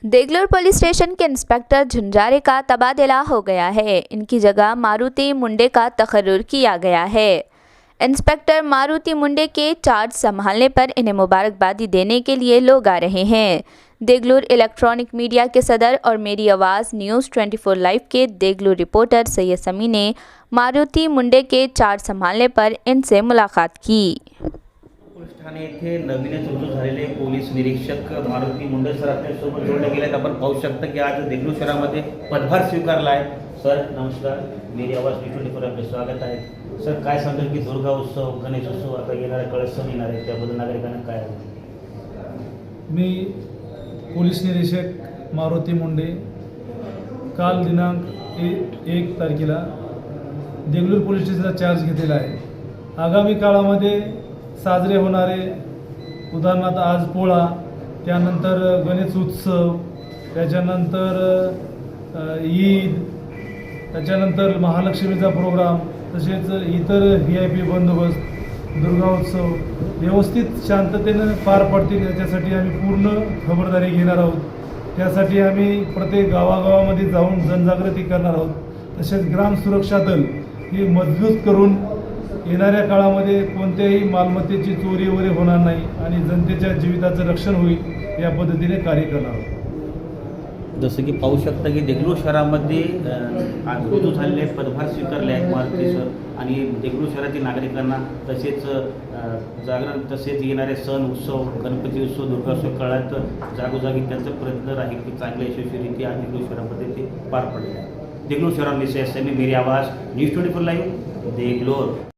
Deglur police station के inspector झुंझारे का तबादला हो गया है। इनकी जगह मारुति मुंडे का तकर्रुर किया गया है। इंस्पेक्टर मारुति मुंडे के चार्ज संभालने पर इन्हें मुबारकबादी देने के लिए लोग आ रहे हैं। देगलूर इलेक्ट्रॉनिक मीडिया के सदर और मेरी आवाज़ न्यूज़ 24 लाइव के देगलूर रिपोर्टर सैयद समी ने मारुति मुंडे के चार्ज संभालने पर इनसे मुलाकात की। पोलीस ठाणे येथे नवीनच रुजू झालेले पोलीस निरीक्षक मारुती मुंडे सर आपल्यासोबत जोडले गेले आहेत। आपण पाहू शकता की आज देगलूर शहरामध्ये पदभार स्वीकारला आहे। सर नमस्कार, मेरी आवाज न्यूज 24 आपले स्वागत आहे। सर काय सांगाल की दुर्गा उत्सव, गणेश उत्सव आता येणारे कळस सण येणार आहे, त्याबद्दल नागरिकांना काय आहे? मी पोलीस निरीक्षक मारुती मुंडे काल दिनांक 1 तारखेला देगलूर पोलीस स्टेशनचा चार्ज घेतलेला आहे। आगामी काळामध्ये साजरे होणारे उदाहरणार्थ आज पोळा, त्यानंतर गणेश उत्सव, त्याच्यानंतर ईद, त्याच्यानंतर महालक्ष्मीचा प्रोग्राम, तसेच इतर VIP बंदोबस्त, दुर्गा उत्सव व्यवस्थित शांततेनं पार पडतील याच्यासाठी आम्ही पूर्ण खबरदारी घेणार आहोत। त्यासाठी आम्ही प्रत्येक गावागावामध्ये जाऊन जनजागृती करणार आहोत। तसेच ग्राम सुरक्षा दल हे मजबूत करून येणाऱ्या काळामध्ये कोणत्याही मालमत्तेची चोरी वगैरे होणार नाही आणि जनतेच्या जीविताचं रक्षण होईल या पद्धतीने कार्य करणार आहोत। जसं की पाहू शकता की देगलूर शहरामध्ये आज रुजू झालेले पदभार स्वीकारले आहेत मारुती सर आणि देगलूर शहरातील नागरिकांना तसेच जागरण तसेच येणारे सण उत्सव, गणपती उत्सव, दुर्गा उत्सव काळात जागोजागी त्यांचा प्रयत्न राहील की चांगल्या यशस्वीरित्या आज देगलूर शहरामध्ये ते पार पडले आहे। देगलूर शहरामध्ये सैयद समी, मेरी आवाज़ न्यूज़ 24 लाइव देगलूर।